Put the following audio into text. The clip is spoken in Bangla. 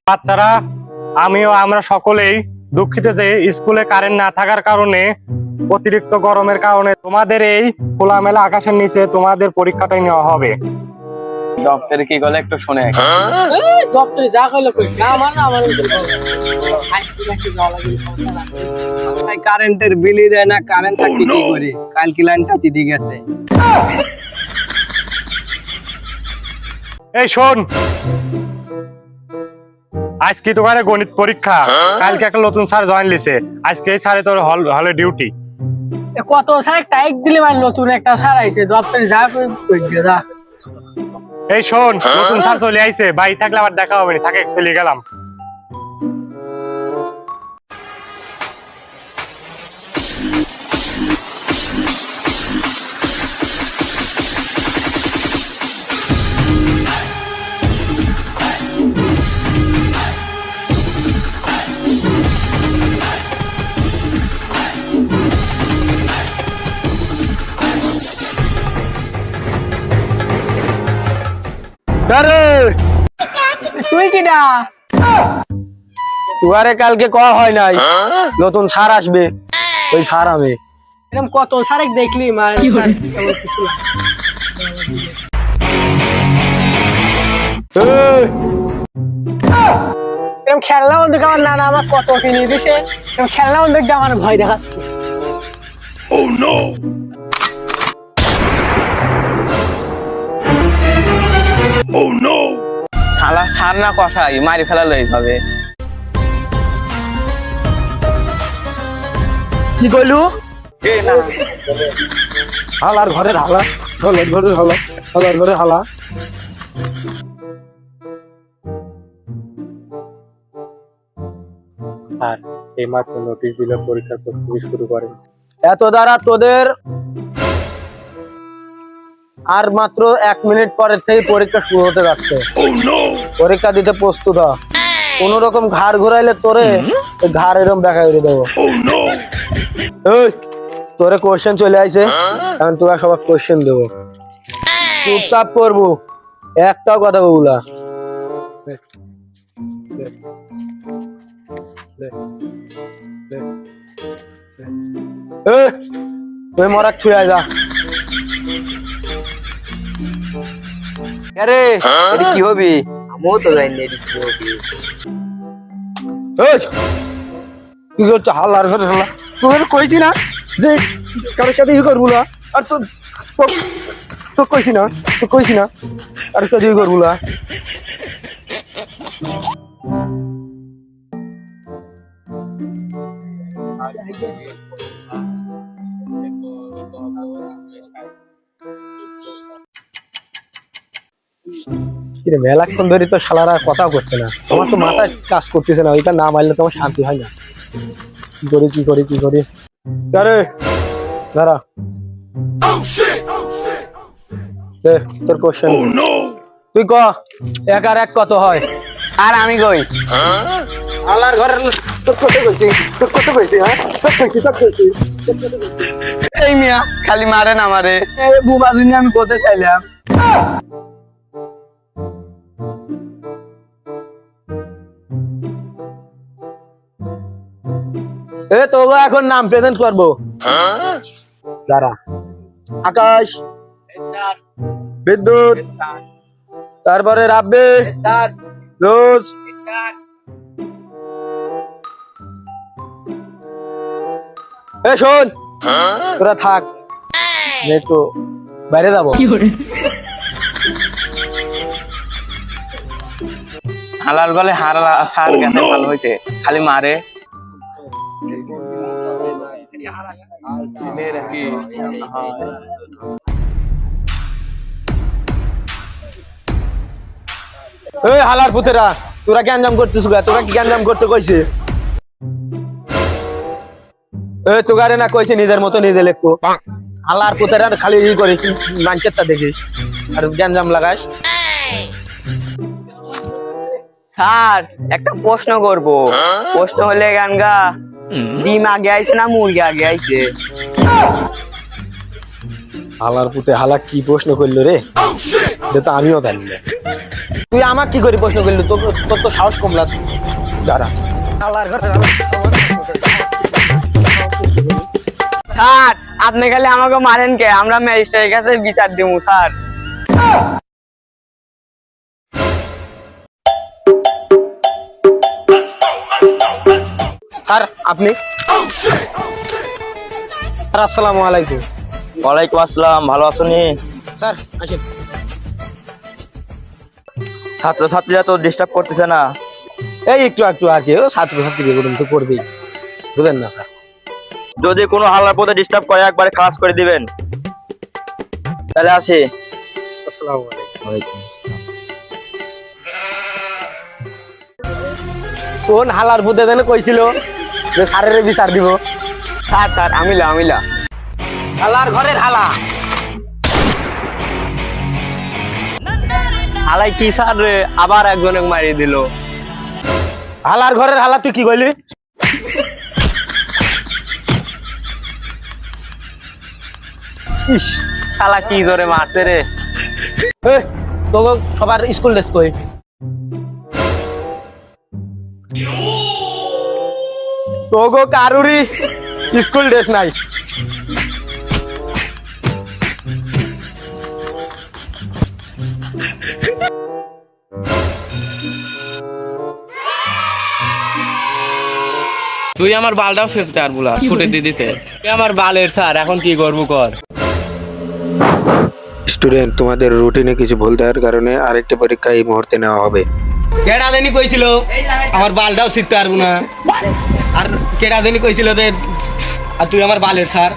বাচ্চারা, আমরা সকলেই দুঃখিত যে স্কুলে কারেন্ট না থাকার কারণে, অতিরিক্ত গরমের কারণে তোমাদের এই খোলামেলা আকাশের নিচে তোমাদের পরীক্ষাটাই নেওয়া হবে। দপ্তরে কি করলে একটু শুনে দপ্তরে যা কইলো কই না আমার হাইস্কুলে একটু যাওয়া লাগে। কারেন্টের বিলই দেয় না, কারেন্ট থাকতে কি করি? কাল কি লাইনটা চিঠি গেছে। এই শোন, আজকে তোমার গণিত পরীক্ষা, কালকে একটা নতুন স্যার জয়েন লিছে, আজকে এই স্যারে তোর হলে ডিউটি। কত স্যার টাইক দিলে মানে নতুন একটা স্যার আইছে, দপ্তরে যা কই যা। এই শোন, নতুন স্যার চলে আইছে, বাড়ি থাকলে আবার দেখা হবে না, থাকে চলে গেলাম। তুই কিডা? তুয়ারে কালকে কয়া হয় নাই, নতুন স্যার আসবে, ওই স্যার আমি। এরকম কত স্যার দেখলি মানে স্যার কেমন কিছু না। এরকম খেলনা বন্ধু আমার নানা আমার কত কিনে দিছে, এরকম খেলনা বন্ধু আমার ভয় দেখাচ্ছে। শালা স্যার না কষাই মারি ফেলালো এইভাবে। কি কইলু? না হালার ঘরের হালা, হালার ঘরের হালা, হালার ঘরের হালা। স্যার, এই মাত্র নোটিশ দিলে পরীক্ষার প্রস্তুতি শুরু করেন। এত দ্বারা তোদের আর মাত্র 1 মিনিট পরের থেকে পরীক্ষা শুরু হতে যাচ্ছে। পরীক্ষা দিতে প্রস্তুত হ। কোন রকম ঘাড় ঘুরাইলে তোরে ঘাড় এরকম দেখা করে দেবো। এই তোরে কোশ্চেন চলে আইছে, এখন তোরা সবাই কোশ্চেন দেবো, চুপচাপ করবো, একটাও কথা বললা। তুই মরাক ছুঁয়ে যা। আরে এটা কি হবি? আমিও তো জানি এটা কি হবি। কি করছো? হালার ঘরের হালা। তোর কইছি না যে কারোর সাথে ই করবো না, আর তো কইছি না, কারোর সাথে ই করবো না। মেলাক্ষণ ধরে তো শালারা কথা করছে না, আমার তো মাথায় কাজ করতেছে না, ওইটা না মারলে তোমার শান্তি হয় না। কি করি আরে দাঁড়া, তোর কোশ্চেন তুই ক, 1 আর 1 কত হয়? আর আমি কই আল্লাহর ঘরের তোর কত কইছি হ্যাঁ, তোর কইছি এই মিয়া খালি মারে না মারে, বুবা জন্য আমি করতে চাইলাম। তো এখন নাম প্রেজেন্ট করবো। দাঁড়া, আকাশ, বিদ্যুৎ, তারপরে রাব্বি, রোজ, শোন তোরা থাক, একটু বাইরে যাবো। হালার বলে হারা সার গেছে, ভালো হয়েছে, খালি মারে। হালার পুতেরা, তোরা গ্যাঞ্জাম করতেছ, তোরা কি গ্যাঞ্জাম করতে কইছে? তোগারে না কইছে নিজের মতো নিজে লেখো। হালার পুতেরা খালি ই করে নাঞ্চেরটা দেখিস আর গ্যাঞ্জাম লাগাস। স্যার একটা প্রশ্ন করব, প্রশ্ন হলে গানগা ডিম আগে আইছে না মুরগি আগে আইছে? হালার পুতে হালা কি প্রশ্ন করলো রে? এটা তো আমিও জানি না। তুই আমার কি করে প্রশ্ন করলি? তোর তোর তো সাহস কমলা। দাঁড়া। স্যার আপনি খালি আমাকে মারেন কে? আমরা ম্যাজিস্ট্রেটের কাছে বিচার দিব স্যার। স্যার আপনি? স্যার আসসালামু আলাইকুম। ওয়ালাইকুম আসসালাম, ভালো আছেন? স্যার আসেন। ছাত্রছাত্রীরা তো ডিস্টার্ব করতেছে না? এই একটু একটু আগে ও ছাত্রছাত্রী বেগুন তো করবেই, বুঝলেন না স্যার? যদি কোনো হাল্লার পথে ডিস্টার্ব করে একবারে ক্লাস করে দিবেন। তাহলে আসি। আসসালামু আলাইকুম। কোন হালার বুদ্ধে দেন কইছিল যে স্যারের বিচার দিব? স্যার স্যার আমিলা হালার ঘরের হালা। হালাই কি স্যার রে, আবার একজনে মারিয়ে দিল। হালার ঘরের হালা তুই কি কইলি? ইস শালা কি জোরে মারতে রে। তোকে সবার স্কুল ড্রেস কই? তোগো কারুরি স্কুল ড্রেস নাই। তুই আমার বালটাও ছেড়তে আর বলা ছুটে দিয়ে দিতে। তুই আমার বালের স্যার, এখন কি করবো কর। স্টুডেন্ট, তোমাদের রুটিনে কিছু ভুল দেওয়ার কারণে আরেকটা পরীক্ষা এই মুহূর্তে নেওয়া হবে। কেডা দেনি কইছিল আমার বালটাও ছিড়তে পারবো না, আর কেডা দেনি কইছিল যে আর তুই আমার বালের স্যার।